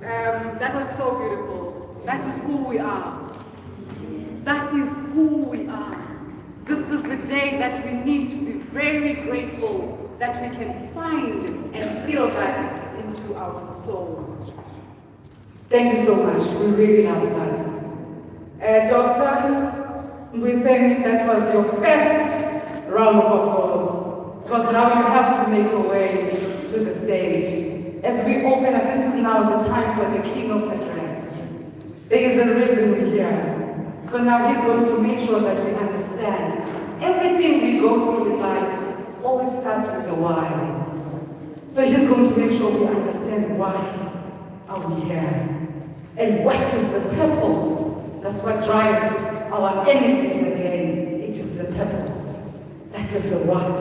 That was so beautiful. That is who we are. That is who we are. This is the day that we need to be very grateful that we can find and feel that into our souls. Thank you so much. We really love that. Dr. Mbuyiseni, that was your first round of applause, because now you have to make your way to the stage. As we open up, this is now the time for the keynote address. There is a reason we're here. So now he's going to make sure that we understand everything we go through in life always starts with the why. So he's going to make sure we understand why are we here and what is the purpose. That's what drives our energies again. It is the purpose. That is the what.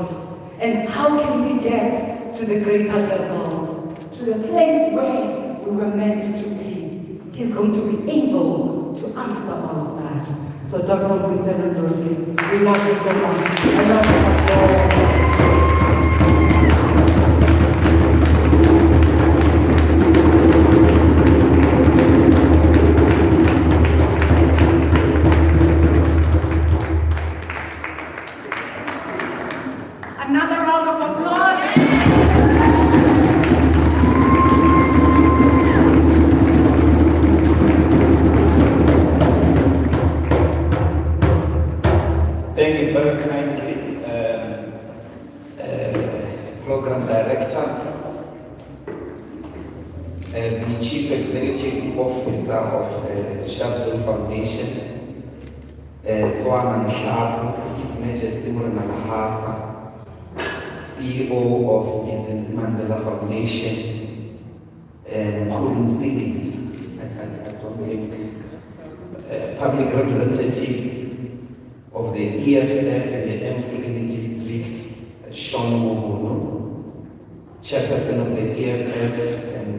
And how can we get to the greater levels, to the place where we were meant to be? He's going to be able to answer all of that. So Dr. Mbuyiseni Ndlozi, we love you so much. I love you. Another round of applause. Thank you very kindly, Program Director, the Chief Executive Officer of Sharpeville Foundation, Tswana Nhlabu, His Majesty Mkhulu CEO of the Mandela Foundation, Mkhulu Nsingiza, I don't believe, public representatives of the EFF and the Afrikan district, Sean Mogono, chairperson of the EFF and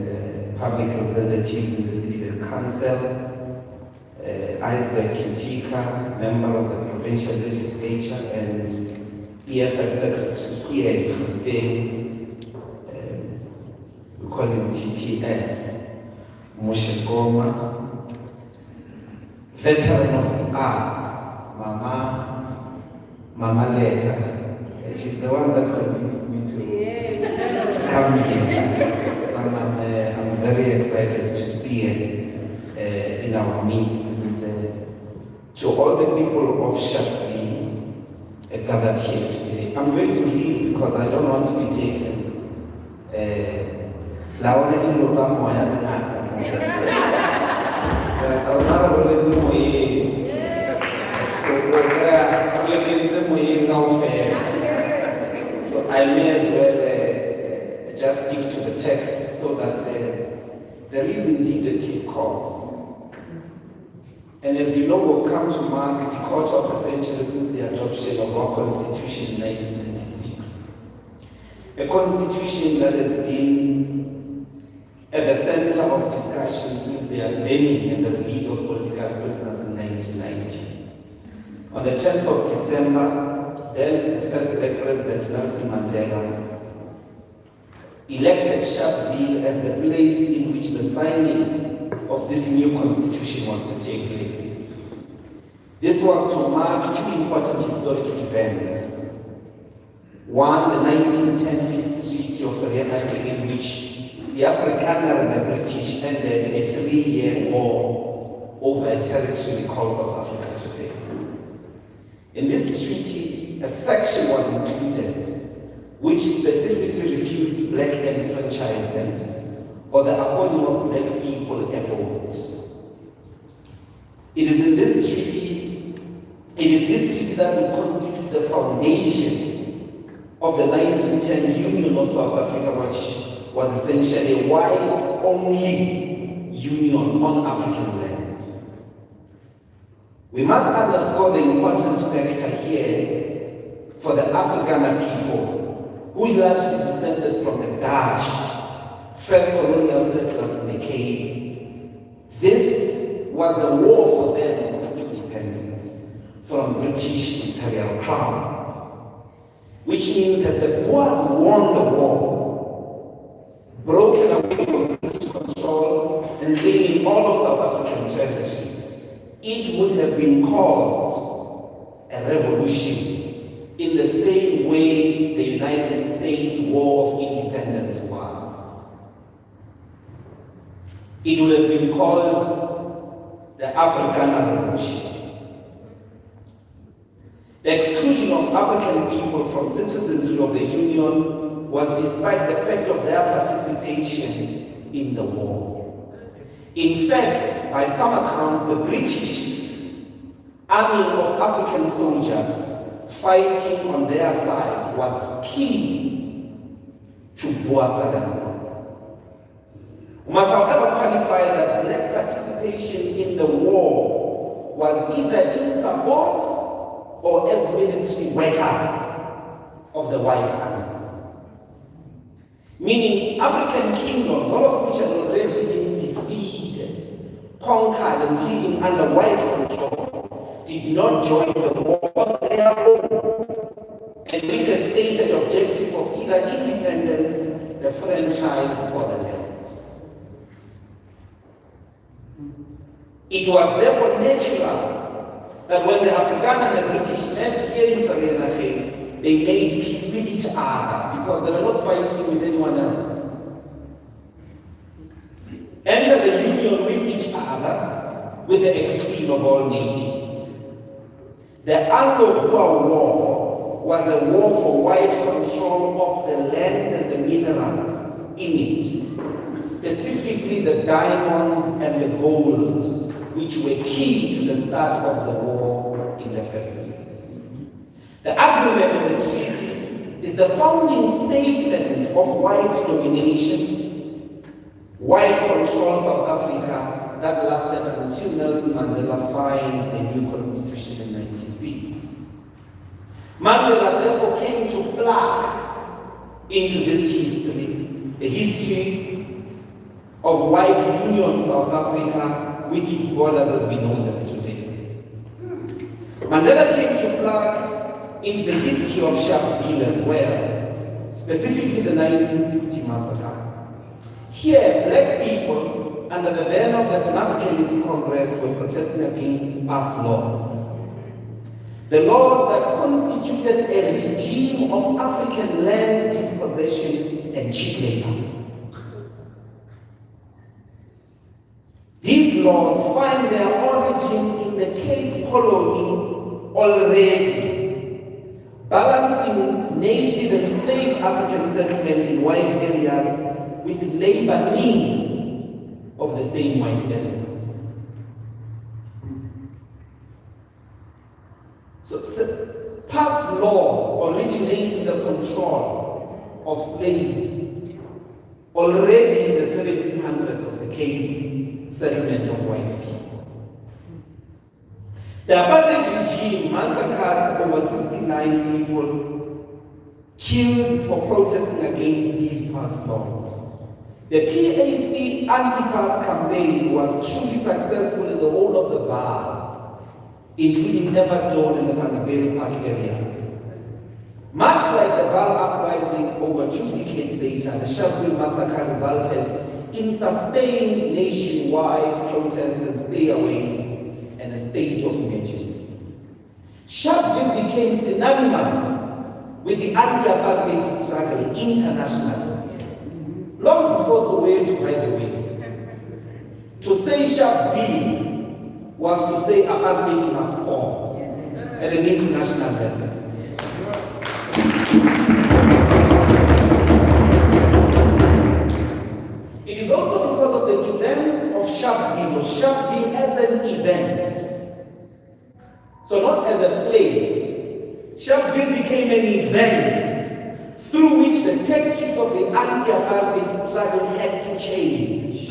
public representatives in the City Council, Isaac Kitika, member of the provincial legislature and EFF secretary here in Gauteng, we call him GPS, Moshe Goma, veteran of the arts, Mama Leta. She's the one that convinced me to come here. So I'm very excited to see her in our midst. And, to all the people of Sharpeville gathered here today, I'm going to read because I don't want to be taken. So I may as well just stick to the text so that there is indeed a discourse. And as you know, we've come to mark the quarter of a century since the adoption of our Constitution in 1996. A constitution that has been at the center of discussion since the unveiling and the release of political prisoners in 1990. On the 10th of December, then the first Black President Nelson Mandela elected Sharpeville as the place in which the signing of this new constitution was to take place. This was to mark two important historic events. One, the 1910 Peace Treaty of Colonial, in which the Afrikan and the British ended a 3-year war over a territory called South Africa today. In this treaty, a section was included which specifically refused black enfranchisement or the affording of black people a vote. It is this treaty that will constitute the foundation of the 1910 Union of South Africa, which was essentially a white-only union on African land. We must underscore the important factor here for the Afrikaner people, who largely descended from the Dutch, first colonial settlers in the Cape. This was a war for them of independence from British imperial crown, which means that the Boers won the war, broken away from British control and claiming all of South African territory, it would have been called a revolution in the same way the United States War of Independence was. It would have been called the Afrikan Revolution. The exclusion of African people from citizenship of the Union was despite the fact of their participation in the war. In fact, by some accounts, the British army of African soldiers fighting on their side was key to Boer. We must however qualify that black participation in the war was either in support or as military workers of the white armies. Meaning African kingdoms, all of which had already been defeated, conquered and living under white control, did not join the war on their own, and with a stated objective of either independence, the franchise, or the land. It was therefore natural that when the Afrikan and the British met here in Vereeniging, they made peace with each other because they were not fighting with anyone else. Enter the union with each other with the exclusion of all natives. The Anglo-Boer War was a war for white control of the land and the minerals in it, specifically the diamonds and the gold, which were key to the start of the war in the first place. The agreement in the treaty is the founding statement of white domination, white control South Africa that lasted until Nelson Mandela signed the new constitution in 1996. Mandela therefore came to plug into this history, the history of white union South Africa with its borders as we know them today. Mandela came to plug into the history of Sharpeville as well, specifically the 1960 massacre. Here, black people, under the banner of the Pan-Africanist Congress, were protesting against past laws. The laws that constituted a regime of African land dispossession and cheap labor. These laws find their origin in the Cape Colony already, balancing native and slave African settlement in white areas with labor needs of the same white areas. So past laws originating the control of slaves already in the 1700s of the Cape settlement of white people. The apartheid regime massacred over 69 people killed for protesting against these past laws. The PAC anti-pass campaign was truly successful in the whole of the Vaal, including Everton and the Vanderbilt Park areas. Much like the Vaal uprising over 2 decades later, the Sharpeville massacre resulted in sustained nationwide protests and stayaways and a state of emergency. Sharpeville became synonymous with the anti-apartheid struggle internationally. Long before Soweto, by the way. To say Sharpeville was to say apartheid must fall at an international level. It is also because of the events of Sharpeville, or Sharpeville as an event. So not as a place. Sharpeville became an event through which the tactics of the anti-apartheid struggle had to change.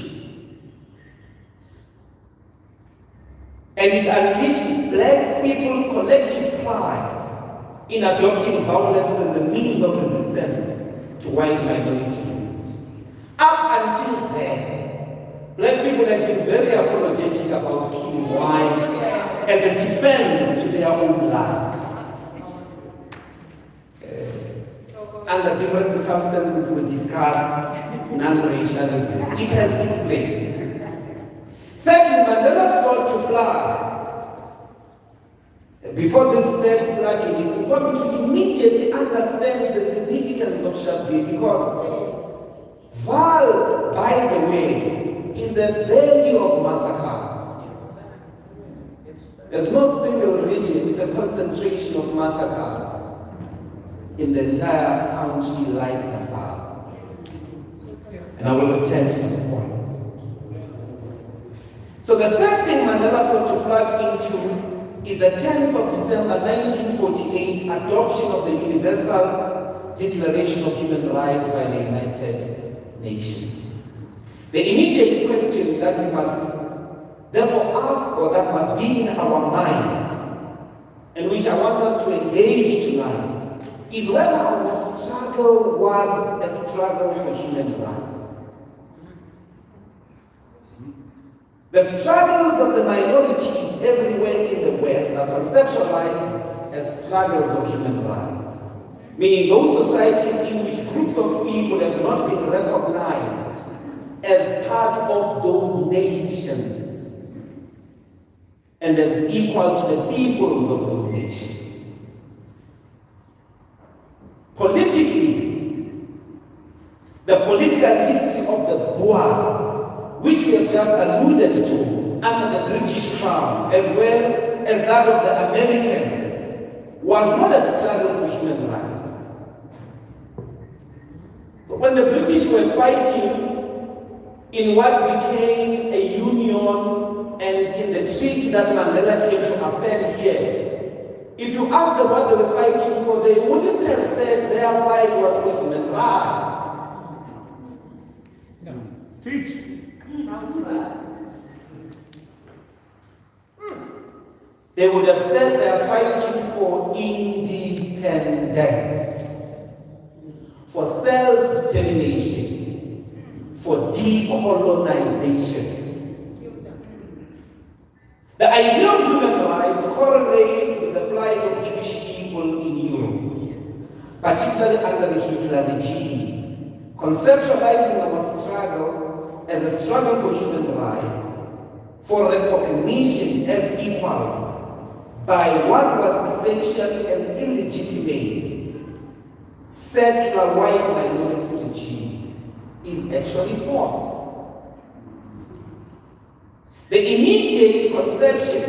And it unleashed black people's collective pride in adopting violence as a means of resistance to white minority. Up until then, black people had been very apologetic about killing whites as a defense to their own lives. Under different circumstances, we discuss non-racialism. It has its place. Thirdly, Mandela sought to plug. Before this third plugging, it's important to immediately understand the significance of Sharpeville, because Val, by the way, is the valley of massacres. There's no single region with a concentration of massacres in the entire country like the Val. And I will return to this point. So the third thing Mandela sought to plug into is the 10th of December 1948 adoption of the Universal Declaration of Human Rights by the United Nations. The immediate question that we must therefore ask, or that must be in our minds, and which I want us to engage tonight, is whether our struggle was a struggle for human rights. The struggles of the minorities everywhere in the West are conceptualized as struggles of human rights, meaning those societies in which groups of people have not been recognized as part of those nations and as equal to the peoples of those nations. Politically, the political history of the Boers, which we have just alluded to under the British Crown, as well as that of the Americans, was not a struggle for human rights. So when the British were fighting in what became a union and in the treaty that Mandela came to affirm here, if you ask them what they were fighting for, they wouldn't have said their fight was for human rights. No. Teach. They would have said they are fighting for independence, for self-determination, for decolonization. The idea of human rights correlates with the plight of Jewish people in Europe, particularly under the Hitler regime, conceptualizing our struggle as a struggle for human rights, for recognition as equals by what was essentially an illegitimate secular white minority regime is actually false. The immediate conception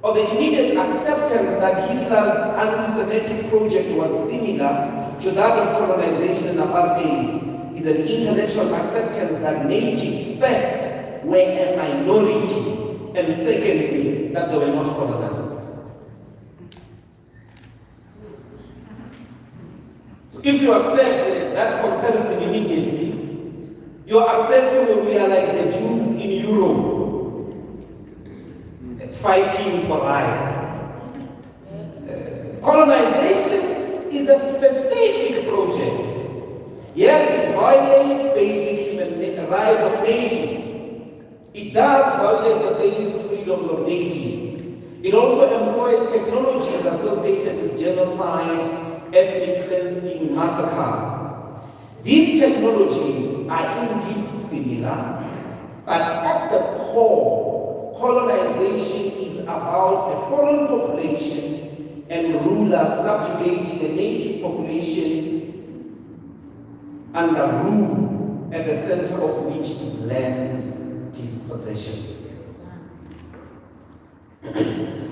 or the immediate acceptance that Hitler's anti-Semitic project was similar to that of colonization and apartheid is an intellectual acceptance that natives first were a minority, and secondly, that they were not colonized. So if you accept that comparison immediately, you're accepting we are like the Jews in Europe, fighting for rights. Colonization is a specific project. Yes, it violates basic human rights of natives. It does violate the basic freedoms of natives. It also employs technologies associated with genocide, ethnic cleansing, massacres. These technologies are indeed similar, but at the core, colonization is about a foreign population and rulers subjugating a native population under rule at the center of which is land dispossession.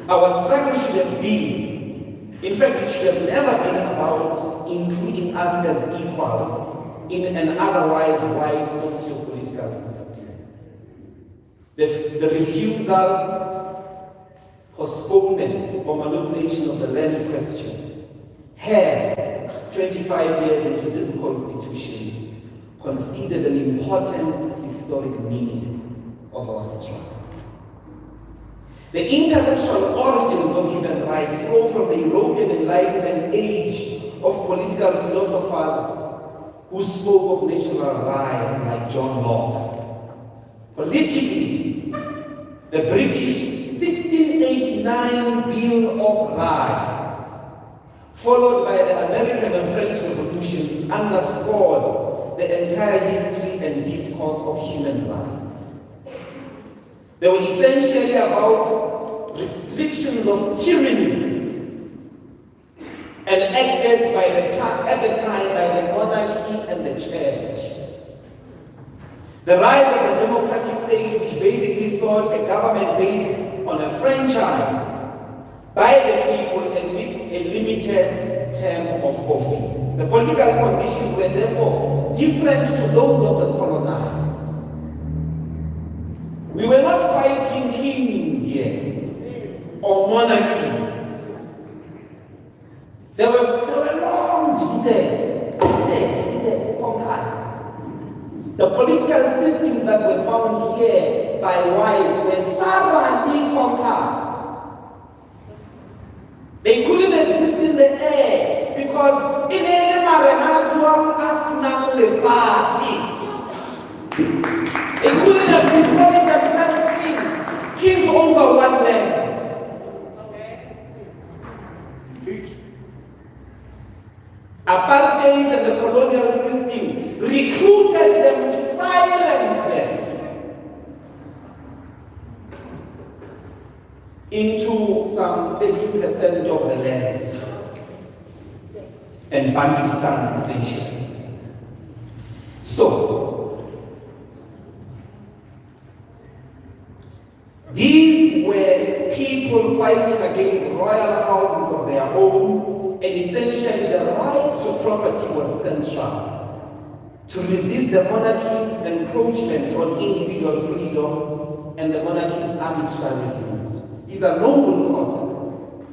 Our struggle should have been, in fact, it should have never been about including us as equals in an otherwise wide socio-political system. The refusal, postponement, or manipulation of the land question has, 25 years into this constitution, conceded an important historic meaning of our struggle. The intellectual origins of human rights flow from the European Enlightenment age of political philosophers who spoke of natural rights like John Locke. Politically, the British 1689 Bill of Rights, followed by the American and French revolutions, underscores the entire history and discourse of human rights. They were essentially about restrictions of tyranny and acted at the time by the monarchy and the church. The rise of the democratic state, which basically sought a government based on a franchise by the people and with a limited term of office. The political conditions were therefore different to those of the colonized. We were not fighting kings here or monarchies. They were long defeated, conquered. The political systems that were found here by whites were thoroughly conquered. They couldn't exist in the air because in any they couldn't have been calling themselves kings over one land. Apartheid and the colonial system recruited them to silence them into some 30% of the land and Bantustan's essentially. So, these were people fighting against royal houses of their own, and essentially the right to property was central to resist the monarchy's encroachment on individual freedom and the monarchy's arbitrary rule. These are noble causes,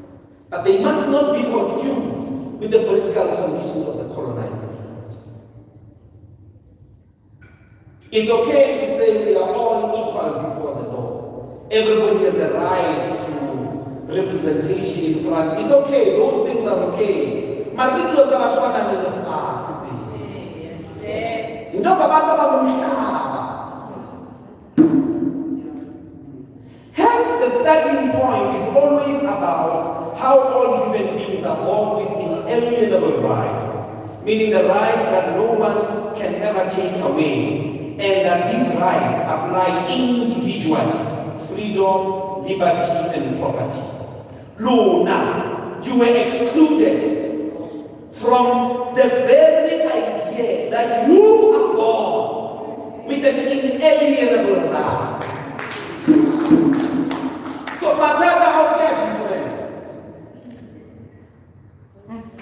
but they must not be confused with the political conditions of the colonized people. It's okay to say we are all equal before the law. Everybody has a right to representation in front. It's okay, those things are okay. Hence, the starting point is always about how all human beings are born with inalienable rights, meaning the rights that no one can ever take away, and that these rights apply individually. Freedom, liberty, and property. Luna, you were excluded from the very idea that you are born with an inalienable right. So, Matata, how they are different?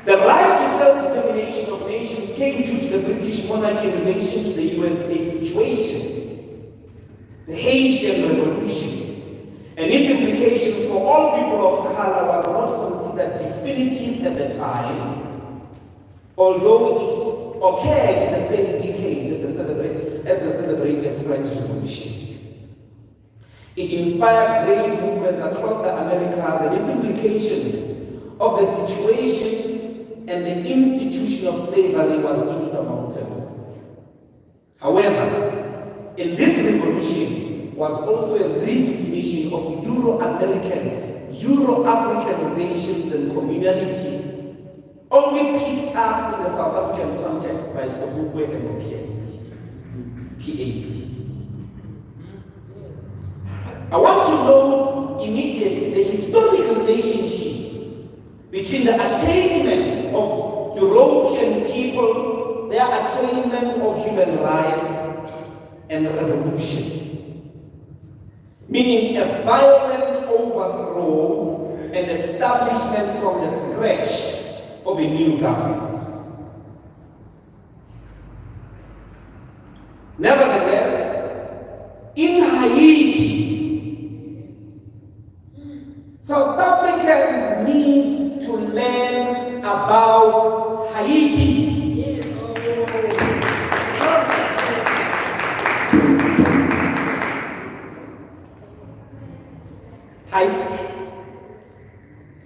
The right to self-determination of nations came due to the British monarchy in relation to the USA situation. The Haitian Revolution and its implications for all people of color was not considered definitive at the time, although it occurred in the same decade as the celebrated French Revolution. It inspired great movements across the Americas, and its implications of the situation and the institution of slavery was insurmountable. However, in this revolution was also a redefinition of Euro-American, Euro-African relations and communality, only picked up in the South African context by Sobukwe and the PAC. I want to note immediately the historical relationship between the attainment of European people, their attainment of human rights, and revolution, meaning a violent overthrow and establishment from the scratch of a new government. Nevertheless, in Haiti, South Africans need to learn about Haiti.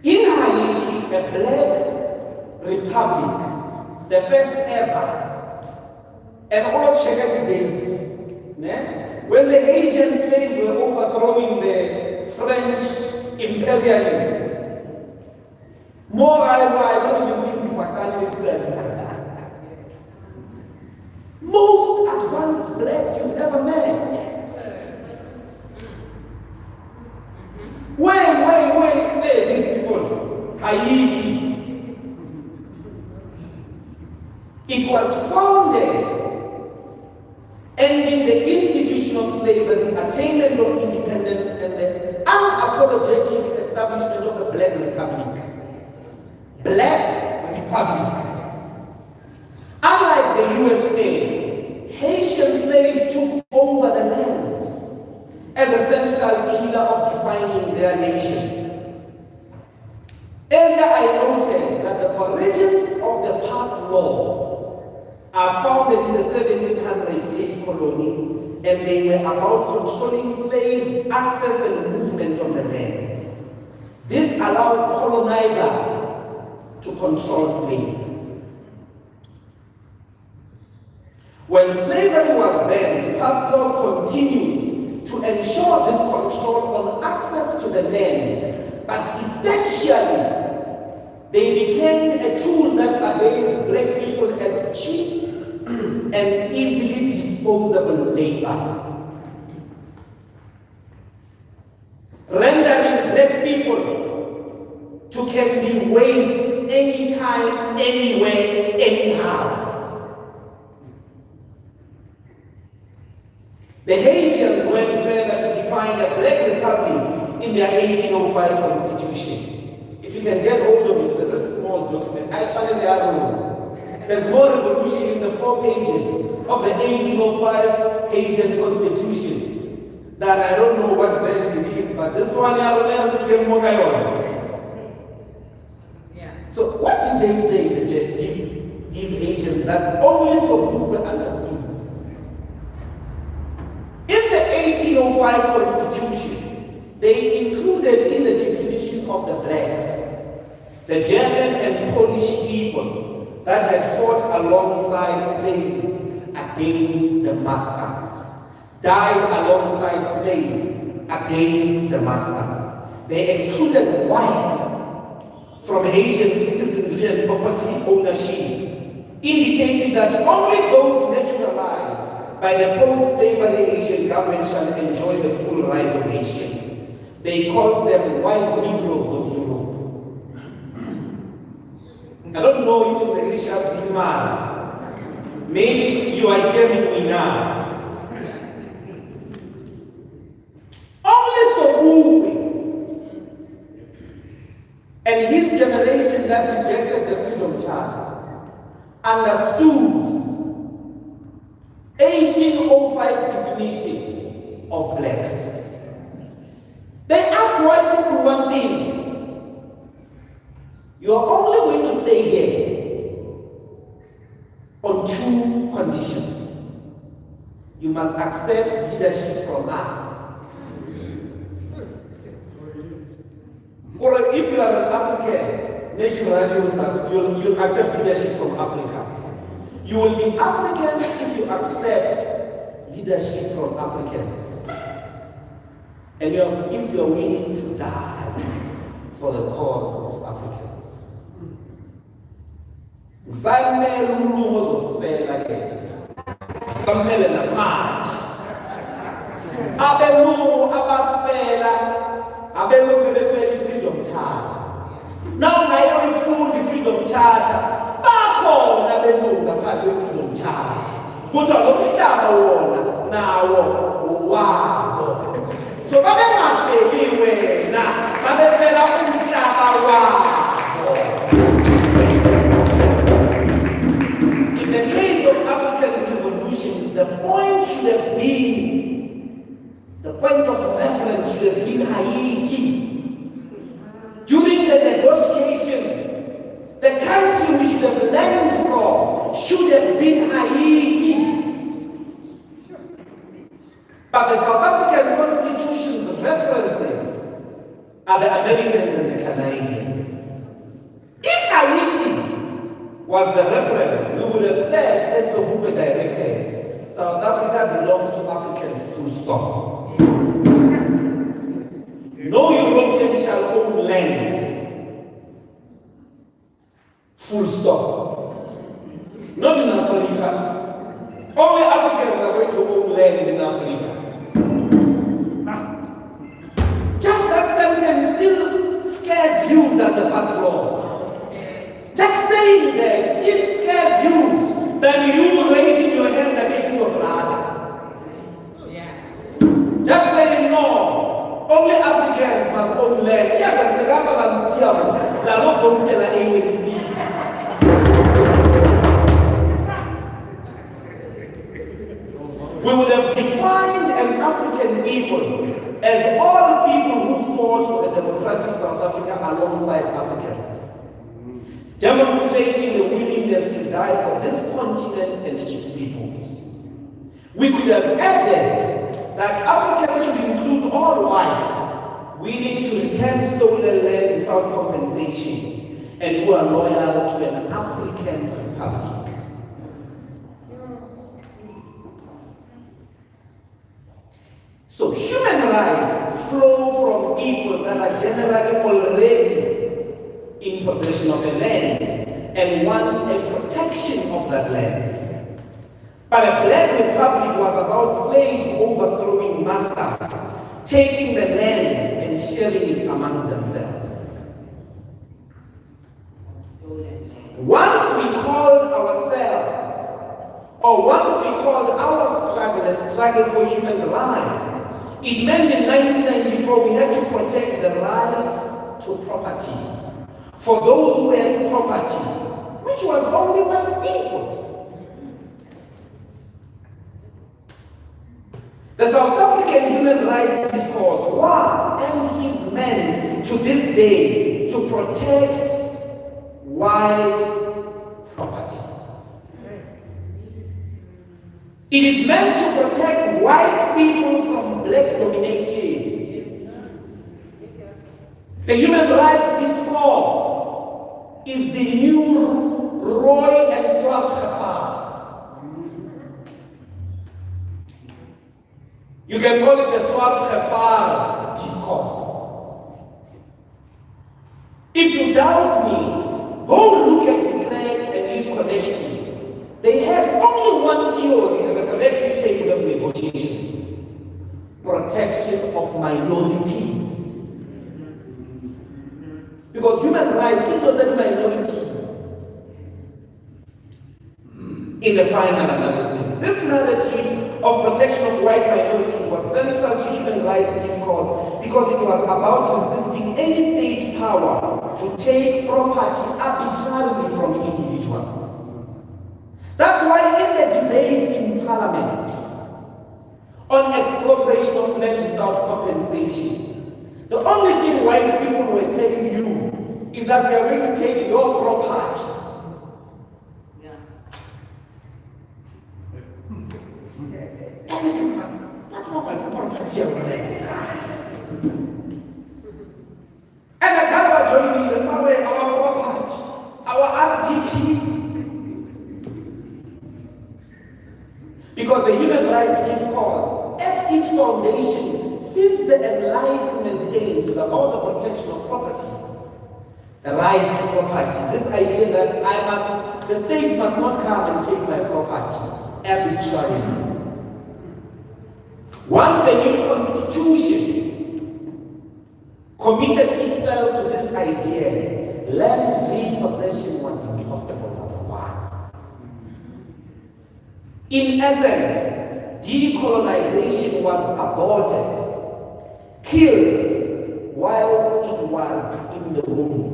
In Haiti, a black republic, the first ever, and all checked date, when the Haitian slaves were overthrowing the French imperialists. More I don't even think the fatality. Most advanced blacks you've ever met. Yes, sir. was founded ending the institution of slavery, attainment of independence, and the unapologetic establishment of a Black Republic. Black Republic. Unlike the USA, Haitian slaves took over the land as a central pillar of defining their nation. Earlier I noted that the origins of the past laws are founded in the 1700 Cape Colony, and they were about controlling slaves' access and movement on the land. This allowed colonizers to control slaves. When slavery was banned, past laws continued to ensure this control on access to the land, but essentially they became a tool that availed Black people as cheap and easily disposable labor, rendering Black people to can be waste anytime, anywhere, anyhow. The Haitians went further to define a Black Republic in their 1805 constitution. If you can get hold of it, it's a very small document. I found it in the other room. There's more revolution in the 4 pages of the 1805 Haitian constitution that I don't know what version it is, but this one I will never more. So what did they say, these Haitians, that only for who were understood? In the 1805 constitution, they included in the definition of the blacks the German and Polish people that had fought alongside slaves against the masters, died alongside slaves against the masters. They excluded whites from Haitian citizenry and property ownership, indicating that only those naturalized by the post-slavery Haitian government shall enjoy the full rights of Haitians. They called them white Negroes of Europe. I don't know if it's a really sharp man. Maybe you are hearing me now. Only Sobukwe and his generation that rejected the Freedom Charter understood 1805 definition of blacks. They asked white people one thing: you are only going to stay here on 2 conditions. You must accept leadership from us. Or if you are an African, naturally you'll accept leadership from Africa. You will be African if you accept leadership from Africans. And if you are willing to die for the cause of Africans. Samele umuntu ozosifela kethi. Samele namanje. Abelungu abasifela, abelungu befela i-Freedom Charter. Now ngayo ifunda i-Freedom Charter. Bakhona abelungu ngaphandle kwe-Freedom Charter. Kuthiwa lo mhlaba wona nawo wabo. So babengafeli wena, babefela umhlaba wabo. In the case of African revolutions, the point of reference should have been Haiti. During the negotiations, the country we should have learned from should have been Haiti. But the South African Constitution's references are the Americans and the Canadians. If Haiti was the reference, we would have said, as the Hooper directed, South Africa belongs to Africans, full stop. No European shall own land, full stop. Not in Africa. Only Africans are going to own land in Africa. Just that sentence still scares you than the past laws. Just saying that still scares you than you raising your hand against your brother. Just saying no, only Africans must own land. Yes, as the government see them, they are not from the ANC. We would have defined an African people as all people who fought for the democratic South Africa alongside Africans, demonstrating the willingness to die for this continent and its people. We could have added that Africans should include all whites willing to return stolen land without compensation and who are loyal to an African republic. So human rights flow from people that are generally already in possession of a land and want a protection of that land. But a black republic was about slaves overthrowing masters, taking the land and sharing it amongst themselves. Once we called ourselves, or once we called our struggle a struggle for human rights, it meant in 1994 we had to protect the right to property for those who had property, which was only white people. The South African human rights discourse was and is meant to this day to protect white property. It is meant to protect white people from black domination. The human rights discourse is the new Roy and Swart Gevaar. You can call it the Swart Gevaar discourse. If you doubt me, go look at the Kemet and his collective. They had only one theory at the collective table of negotiations: protection of minorities. Because human rights included minorities in the final analysis. This narrative of protection of white minorities was central to human rights discourse because it was about resisting any state power to take property arbitrarily from individuals. That's why in the debate in Parliament on expropriation of land without compensation, the only thing white people were telling you is that we are going to take your property. And the Calendar joining our property, our RDPs. Because the human rights discourse, at its foundation, since the Enlightenment age, is about the protection of property. The right to property. This idea that the state must not come and take my property arbitrarily. Once the new constitution committed itself to this idea, land repossession was impossible as a one. In essence, decolonization was aborted, killed, whilst it was in the womb.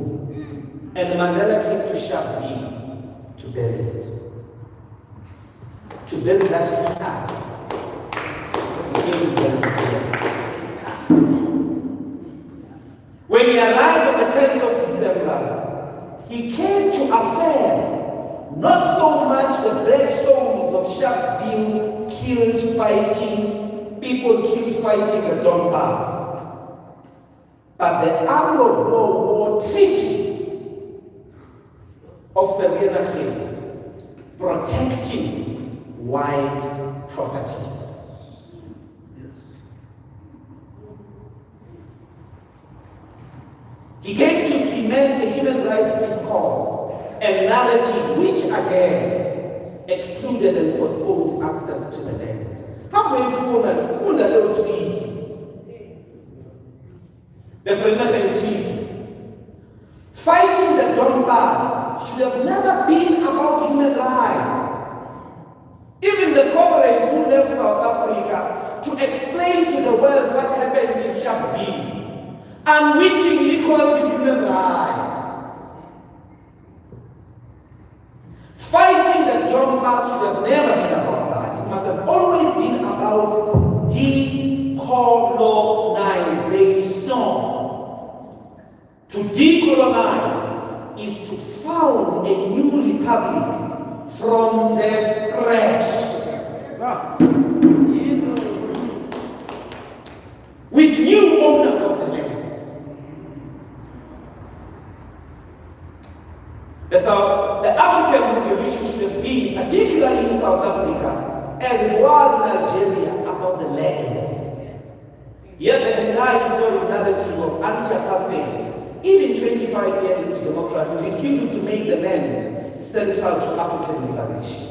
And Mandela came to Sharpeville to bury it. To bury that fetus. He came to bury it. When he arrived on the 10th of December, he came to affirm not so much the black souls of Sharpeville killed fighting, people killed fighting the Donbass, but the Anglo-Boer War Treaty of Vereeniging protecting white properties. He came to cement the human rights discourse, a narrative which again excluded and postponed access to the land. How many found a little treaty? The Vereeniging Treaty. Fighting the Donbass should have never been about human rights. South Africa to explain to the world what happened in Sharpeville, unwittingly called it human rights. Fighting the drum bass should have never been about that. It must have always been about decolonization. To decolonize is to found a new republic from the scratch. With new owners of the land. The African Revolution should have been, particularly in South Africa, as it was in Algeria, about the land. Yet the entire historic narrative of anti-apartheid, even 25 years into democracy, refuses to make the land central to African liberation.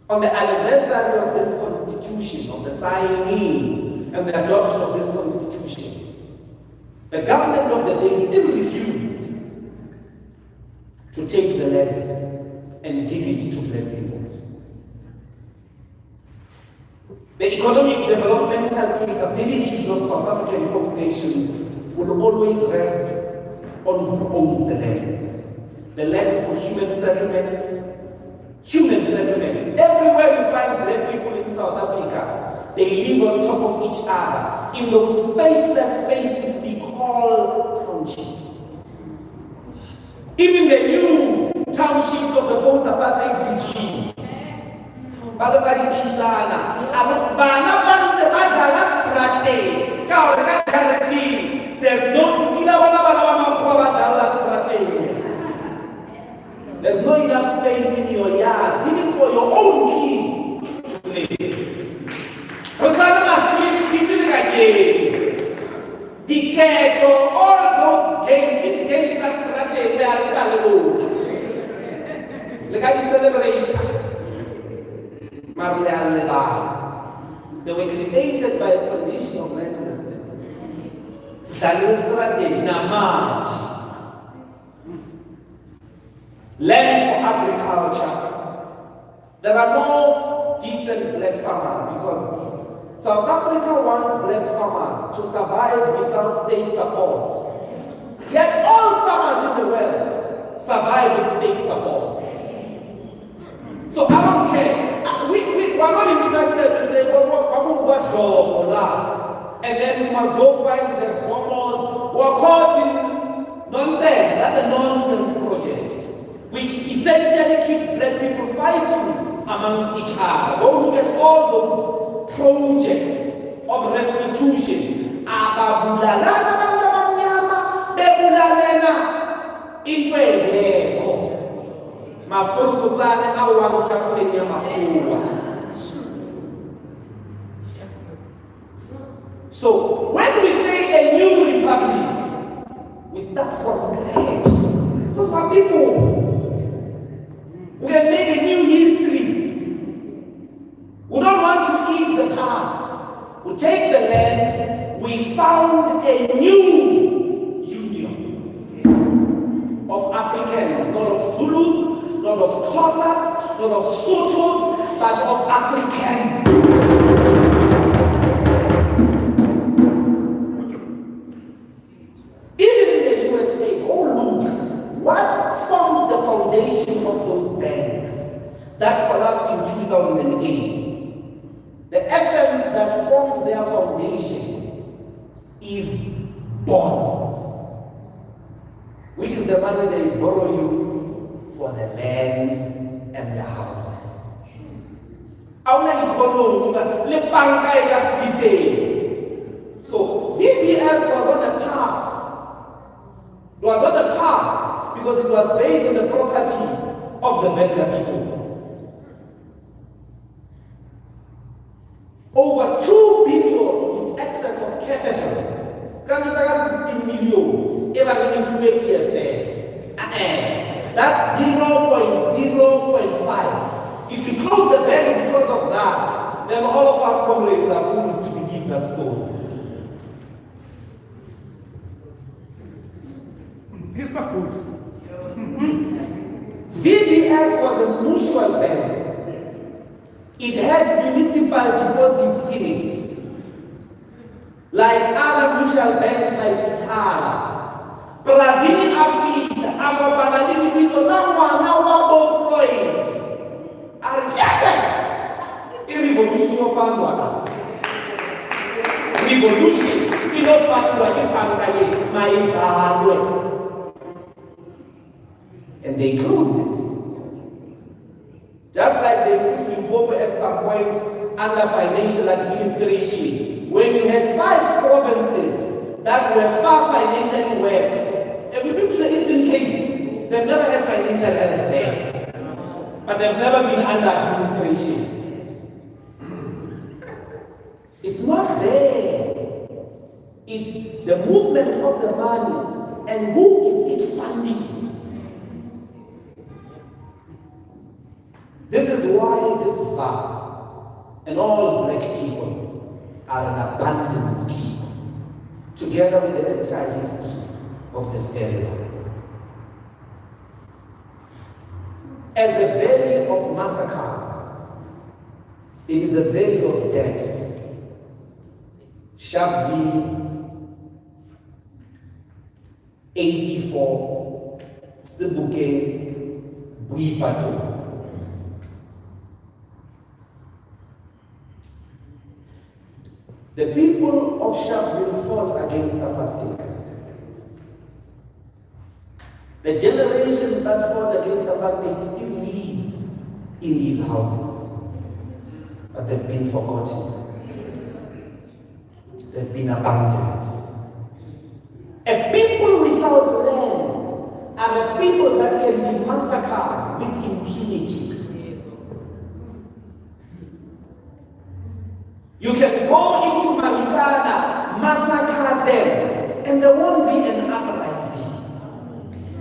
On the anniversary of this constitution, of the signing and the adoption of this constitution, the government of the day still refused to take the land and give it to black people. The economic developmental capabilities of South African populations will always rest on who owns the land. The land for human settlement. Everywhere you find black people in South Africa, they live on top of each other in those spaceless spaces we call townships. Even the new townships of the post-apartheid regime. There's no enough space in your yards, even for your own kids to play. All those games, they were created by a condition of landlessness. Land for agriculture. There are no decent black farmers because South Africa wants black farmers to survive without state support. Yet all farmers in the world survive with state support. So I don't care. We're not interested to say, and then we must go find the farmers who are caught in nonsense. That's a nonsense project, which essentially keeps black people fighting amongst each other. Go look at all those projects of restitution. Into a so when we say a new republic, we start from scratch. Those are people. We have made a new history. We don't want to eat the past. We take the land. We found a new union of Africans, not of Zulus, not of Xhosas, not of Sothos, but of Africans. Even in the USA, go look. What forms the foundation of those banks that collapsed in 2008? The essence that formed their foundation is bonds, which is the money they borrow you for the land and the houses. So VPS was on the path. It was on the path because it was based on the properties of the Venda people. Over 2 billion of its excess of capital. It's going to be 16 million. That's 0.0.5. If you close the bank because of that, then all of us comrades are fools to believe that story. VBS was a mutual bank It had municipal deposits in it, like other mutual banks like Itara. Pravini Afrika, ababanalini bito na wabo Floyd. Yes! I-revolution yofandwa. Revolution inofandwa kipanga yetu maivalwe. And they closed it. Just like they put Limpopo at some point under financial administration, when you had 5 provinces that were far financially worse. Have you been to the Eastern Cape? They've never had financial help there. But they've never been under administration. It's not there. It's the movement of the money and who is it funding. This is why this VA and all black people are an abandoned people, together with the entire history of this area. As a valley of massacres, it is a valley of death. Sharpeville, 84, Sebokeng, Boipatong. The people of Sharpeville fought against apartheid. The generations that fought against apartheid still live in these houses, but they've been forgotten. They've been abandoned. A people without land are a people that can be massacred with impunity. You can go into Marikana, massacre them, and there won't be an uprising.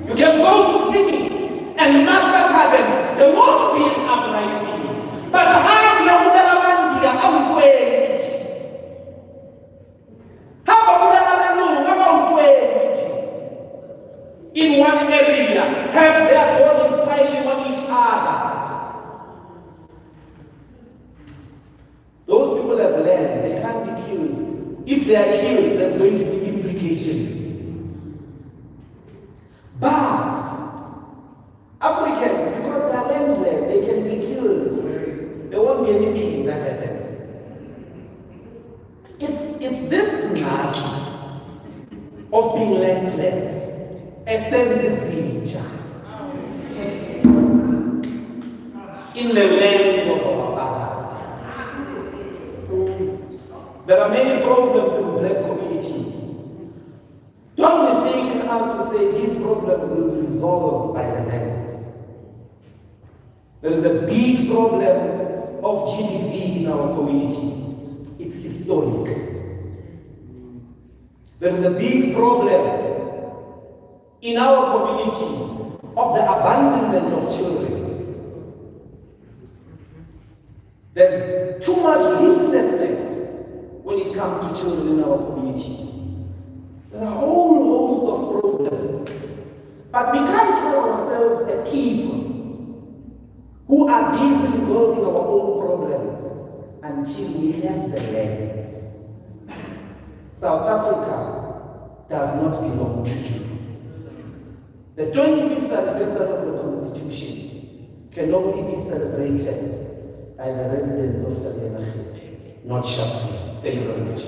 You can go to Phoenix and massacre them, there won't be an uprising. But how Mandela out 20? How about 20? In one area, have their bodies piling on each other. Those people have land, they can't be killed. If they are killed, there's going to be implications. But Africans, because they are landless, they can be killed. There won't be anything that happens. It's this knack of being landless, a sense in the land of our fathers. There are many problems in black communities. Don't mistake us to say these problems will be resolved by the land. There is a big problem of GDP in our communities. It's historic. There is a big problem in our communities of the abandonment of children. There's too much ruthlessness when it comes to children in our communities. There are a whole host of problems. But we can't call ourselves a people who are busy resolving our own problems until we have the land. South Africa does not belong to you. The 25th anniversary of the Constitution can only be celebrated by the residents of Calender, not Sharpeville. Thank you very much.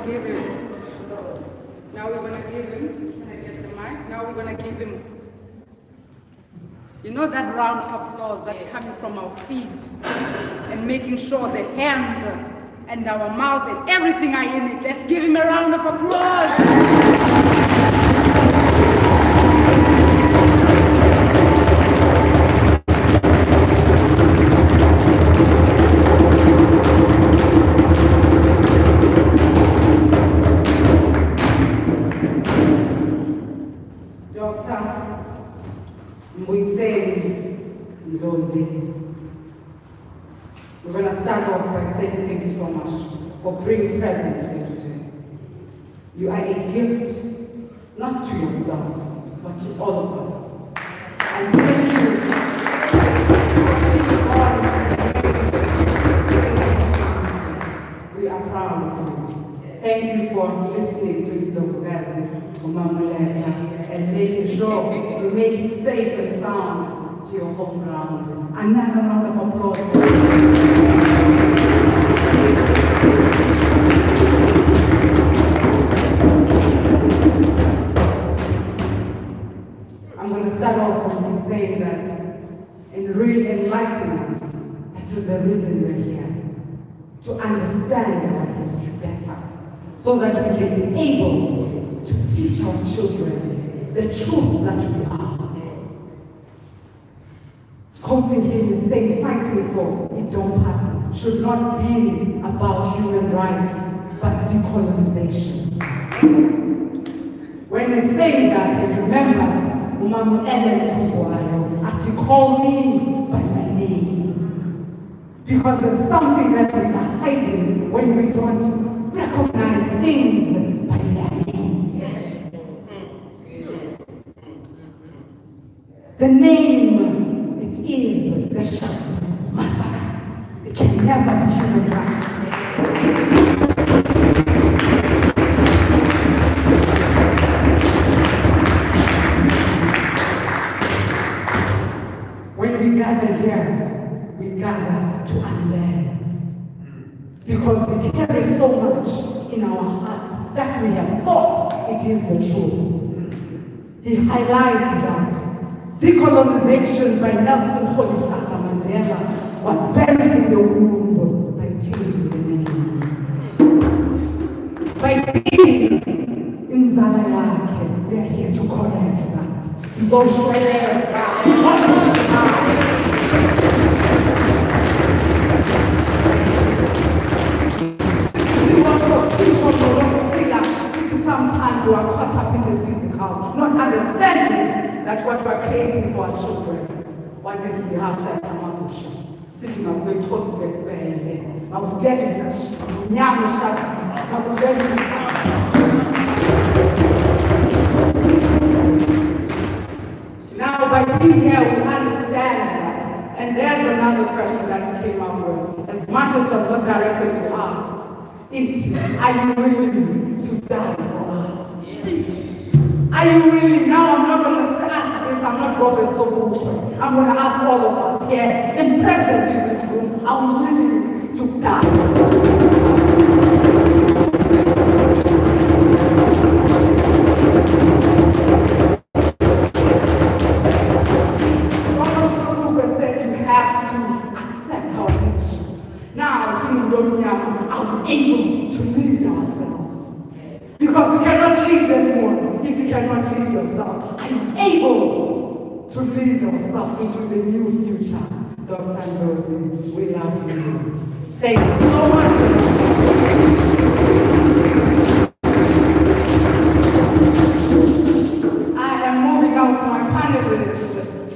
give him. Now we're gonna give him. Can I get the mic? Now we're gonna give him. You know that round of applause that's coming from our feet and making sure the hands and our mouth and everything are in it. Let's give him a round of applause. Dr. Mbuyiseni Ndlozi. We're going to start off by saying thank you so much for bringing present here today. You are a gift, not to yourself, but to all of us. And thank you. We are proud of you. Thank you for listening to the Ndlozi, Mandela, and making sure you make it safe and sound to your home ground. Another round of applause. I'm going to start off with saying that in really enlightening us, that is the reason we're here, to understand our history better, so that we can be able to teach our children the truth that we are. Quoting him is saying, fighting for Idompas should not be about human rights, but decolonization. When he's saying that, he remembered Umamu Ellen Kuswayo, and he called me by my name. Because there's something that we are hiding when we don't recognize things by their names. The name, it is the Shadow Massacre. It can never be human rights. When we gather here, we gather to unlearn. Because we carry so much in our hearts that we have thought it is the truth. He highlights that decolonization by Nelson Mandela was buried in the womb by changing the name. By being in Zalayake, we are here to correct that. Sometimes we are caught up in the physical, not understanding that what we are creating for our children. One day we have said to Mamusha, sitting up with toast back there, I'm dead in the Yamusha, I'm very now by being here we understand that. And there's another question that came up with. As much as it was directed to us, are you willing to die for us? Are you really? Now I'm not going to ask this, I'm not Robert so I'm going to ask all of us here, and present in this room, are we willing to die? Are we able to lead ourselves? Because you cannot lead anyone if you cannot lead yourself. Are you able to lead ourselves into the new future? Dr. Ndlozi, we love you. Thank you so much. I am moving out to my panelists.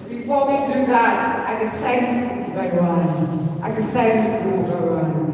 Before we do that, I can say this to everyone. I can say this to everyone.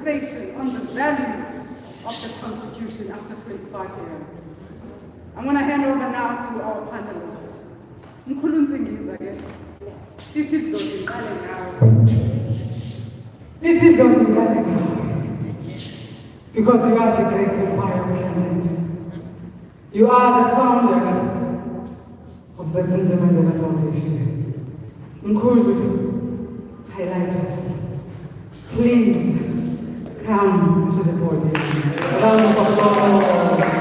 conversation on the value of the Constitution after 25 years. I'm going to hand over now to our panelists. Mkhulu Nsingiza again. Lithi Ndlozi ngiqale ngawe. Lithi Ndlozi ngiqale ngawe. Because you are the great empire of Kemet. You are the founder of the Mandela Foundation. Mkhulu, highlight us. Please come to the podium. Round of applause.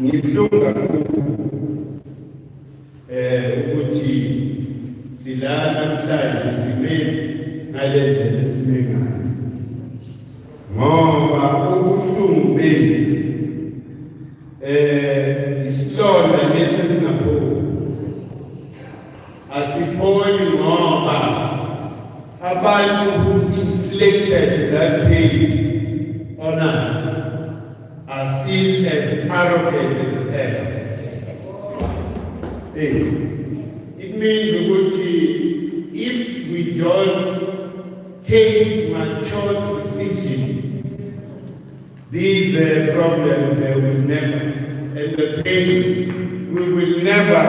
Ngibhlungu kakhulu ukuthi sila namhlanje sime ngale ndlela esime ngayo ngoba ubuhlungu bethu isilonda lesi singapholi asipholi ngoba abantu who inflicted that pain on us arrogant as ever. Hey. It means if we don't take mature decisions, these problems will never, and the pain, we will never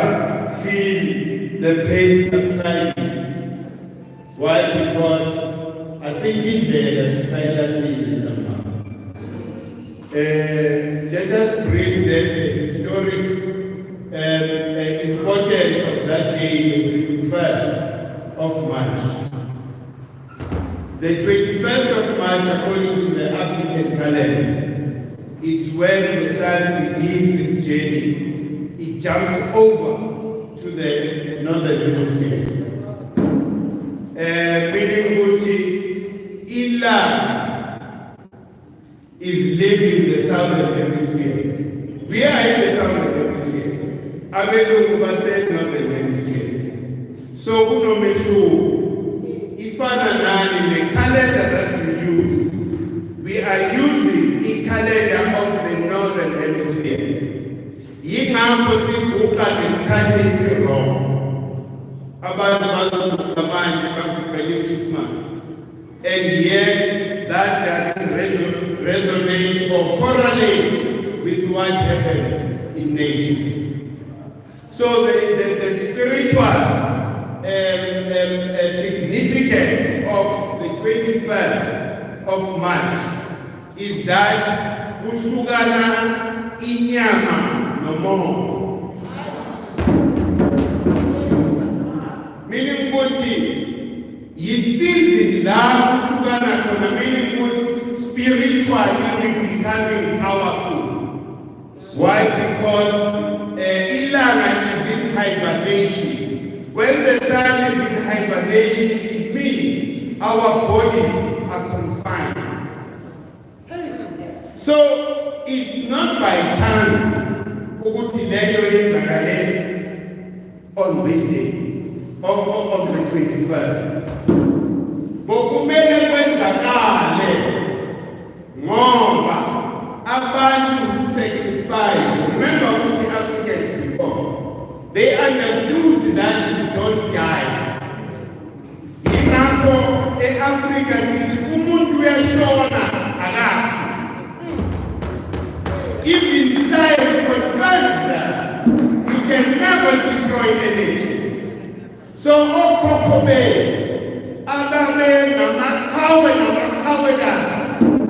feel the pain subsiding. Why? Because I think in the society somehow. Let us bring then the historic importance of that day, the 21st of March. The 21st of March, according to the African calendar, it's when the sun begins its journey. It jumps over to the northern hemisphere. Meaning Ilan is leaving the southern hemisphere. We are in the southern hemisphere. Abelungu said northern hemisphere. So ifana nani, the calendar that we use, we are using the calendar of the northern hemisphere. Yingakho siguqa ngesikhathi esirong. Abantu bazoguqa manje baguqele Christmas. And yet that doesn't resonate or correlate with what happens in nature. So the spiritual significance of the 21st of March is that kuhlukana inyama nomoya. Meaning season la kuhlukana khona, meaning spiritually we becoming powerful. Why? Because Ilana is in hibernation. When the sun is in hibernation, it means our bodies are confined. So it's not by chance ukuthi lento yenzakale on this day of the 21st. Bokumele kwenzakale ngoba abantu who sacrifice, remember what the Africans before, they understood that you don't die. Yingakho e-Africa sithi umuntu uyashona akafi. Even science confirms that you can never destroy energy. So okhokho bethu ababe namakhawedas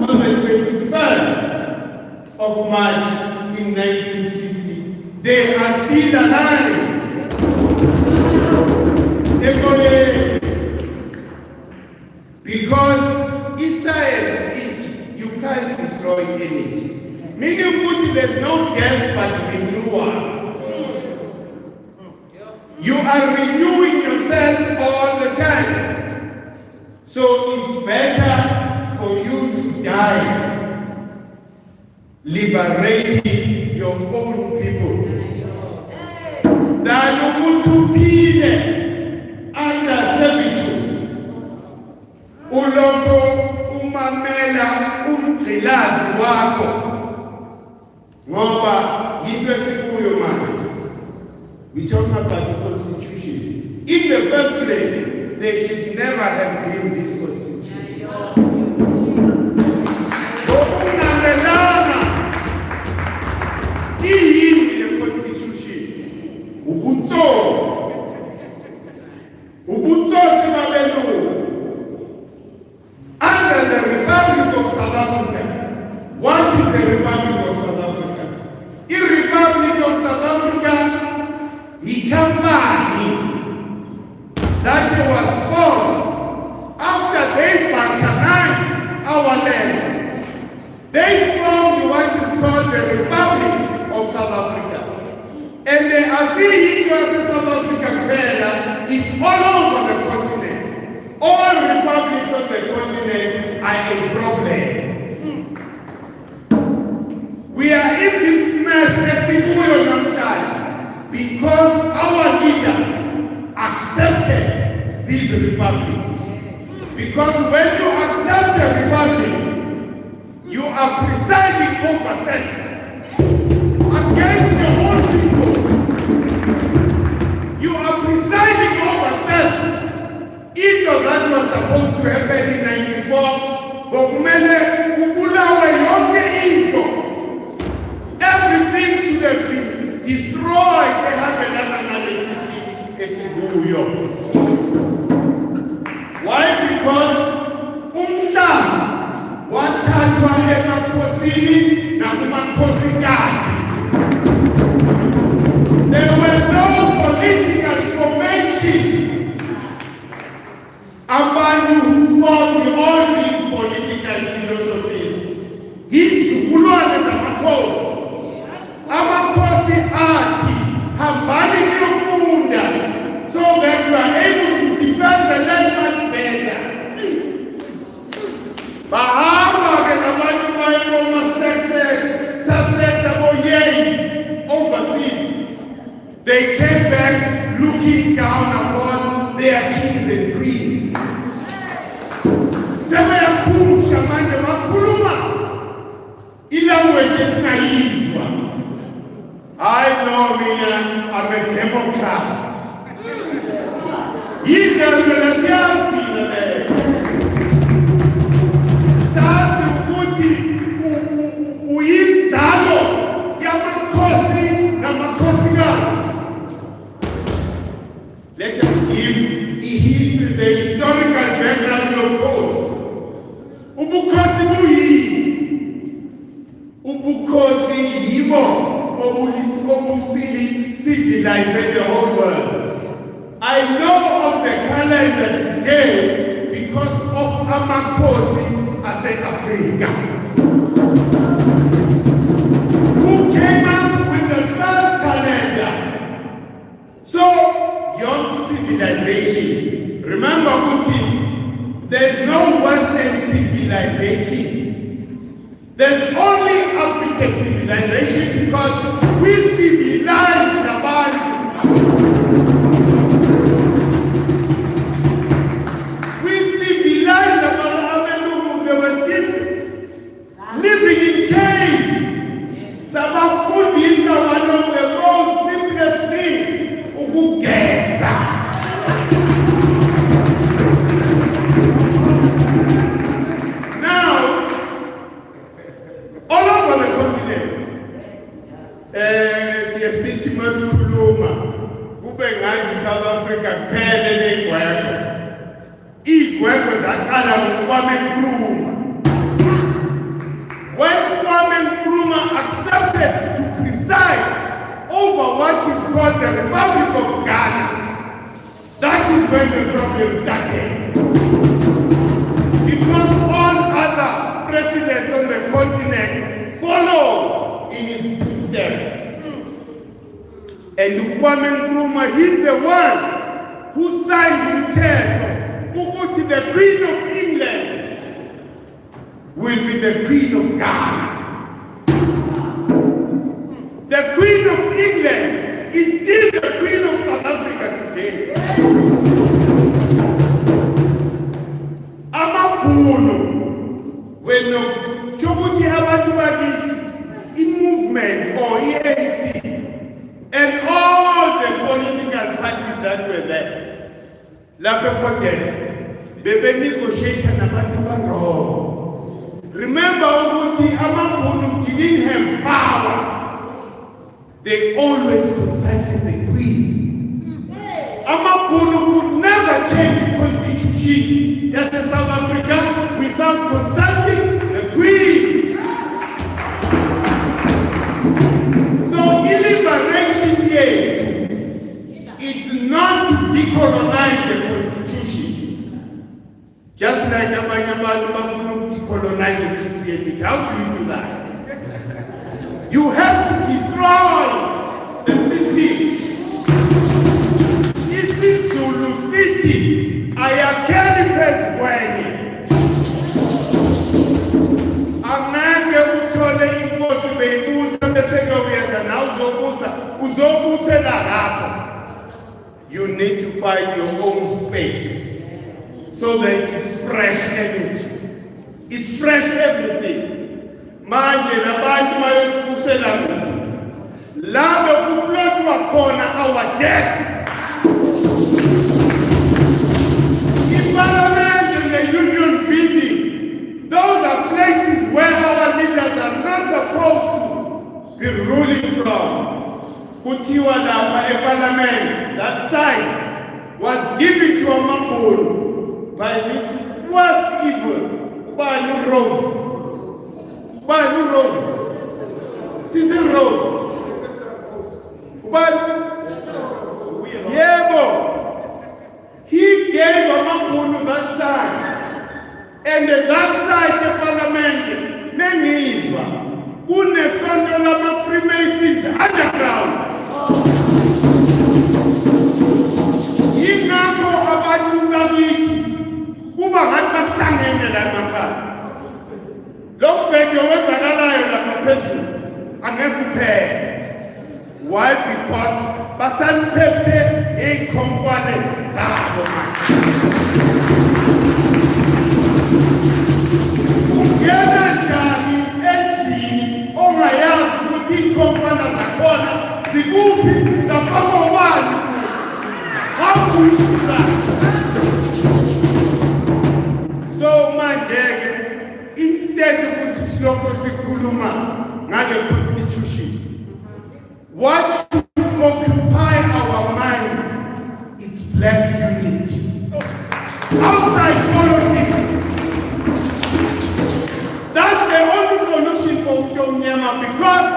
on the 21st of March in 1960, they are still alive. Because in science, you can't destroy energy. Meaning there's no death but renewal. You are renewing yourself all the time. So it's better for you to die liberating your own people than to be under servitude. Uloko umamela umqilazi wako ngoba yinto esikuyo manje. We talk about the Constitution. In the first place, they should never have been this Constitution. In the Constitution, under the Republic of South Africa. What is the Republic of South Africa? In Republic of South Africa, he came back that was formed after they balkanized our land. They formed what is called the Republic of South Africa. And they are seeing South Africa it's all over the continent. All republics on the continent are a problem. We are in this mess because our leaders accepted these republics. Because when you accept a republic, you are presiding over destiny. against your own people. You are presiding over theft. Into that was supposed to happen in 94, bokumele kubulawe yonke into. Everything should have been destroyed. They have another analysis esiguyo. Why? Because umhlaba wathathwa emakhosini nakumakhosikazi. There were no political formation. Abantu who formed all these political philosophies. Izizukulwane zamakhosi. Amakhosi athi hambani niyofunda so that you are able to defend the land much better. Bahamba ke nabantu bayibona Sussex aboyeni overseas. They came back looking down upon their kings and queens. Sebeyakhusha manje bakhuluma ilanguage esingayizwa. I know mina, I'm a Democrat. Yizenzo lesiyazina leyo. Sazi ukuthi uyinzalo yamakhosi namakhosikazi. Let us give the historical background of both. Ubukhosi buyini? Ubukhosi yibo civilizing the whole world. I know of the calendar today because of Amakhosi as an African. Who came up with the first calendar? So, young civilization. Remember, Kuti, there's no Western civilization. There's only African civilization because we civilized the body. We civilized the body. They were still living in caves. Some food is one of the most simplest things. Ukugeza. All over the continent, city Mkhulu, kube ngathi South Africa kuphela negweko. Igweko zaqala ngoKwame Nkrumah. When Kwame Nkrumah accepted to preside over what is called the Republic of Ghana, that is when the problem started. Because all other presidents on the continent followed in his footsteps. And Kwame Nkrumah, he's the one who signed in Teto, who got the Queen of England will be the Queen of Ghana. The Queen of England is still the Queen of South Africa today. Amabhunu, when Chokuti abantu bakithi, in movement or ANC, and all the political parties that were there, lapho protest, bebe negotiate nabantu abangqo. Remember ukuthi amabhunu didn't have power. They always consulted the Queen. Amabhunu could never change the constitution as a South Africa without consulting the Queen. So liberation yet, it's not to decolonize the constitution. Just like abantu bafuna decolonize Christianity. How do you do that? You have to destroy the city. Zulu City, ayakeli pezibweni. Angeke uthole inkosi beyibusa bese kuyeza na uzobusela lapho. You need to find your own space so that it's fresh energy. It's fresh everything. Manje labantu bayosibusela La bekuplotwa khona our death. Parliament and the Union Building, those are places where our leaders are not supposed to be ruling from. Kutiwa lapha Parliament, that site was given to Mkhulu by this worst evil, Ubani Road. Ubani Road. Cecil Road. Ubani. Yebo. He gave Mkhulu that side, and that side of Parliament, Nengizwa, kunesonto lama Freemasons underground. Ingakho abantu bakithi kuba ngathi basangene la emakhaya. Lo mbhedo wenzakalayo lapha phezulu angeke uphele. Why? Because basaniphethe ey'khonkwane zabo manje. Ungena njani endlini ongayazi ukuthi iy'khonkwane zakhona zikuphi, zafakwa ubani futhi? Hawukuyisa. So manje-ke, instead ukuthi silokho sikhuluma ngale constitution, what should occupy our mind is black unity. Outside politics, that's the only solution for Utomnyama, because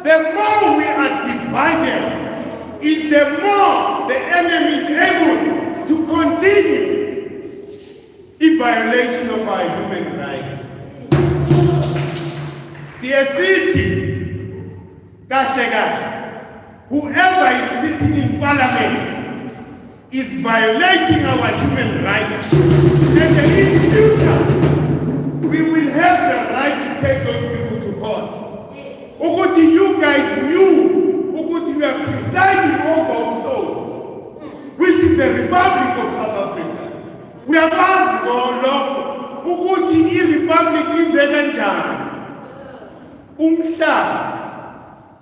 the more we are divided, is the more the enemy is able to continue in violation of our human rights. City, whoever is sitting in Parliament is violating our human rights. And in the future, we will have the right to take those people to court. Uguti, you guys knew Uguti, we are presiding over those, which is the Republic of South Africa. We are asked for local. Uguti, the Republic is Eganjan.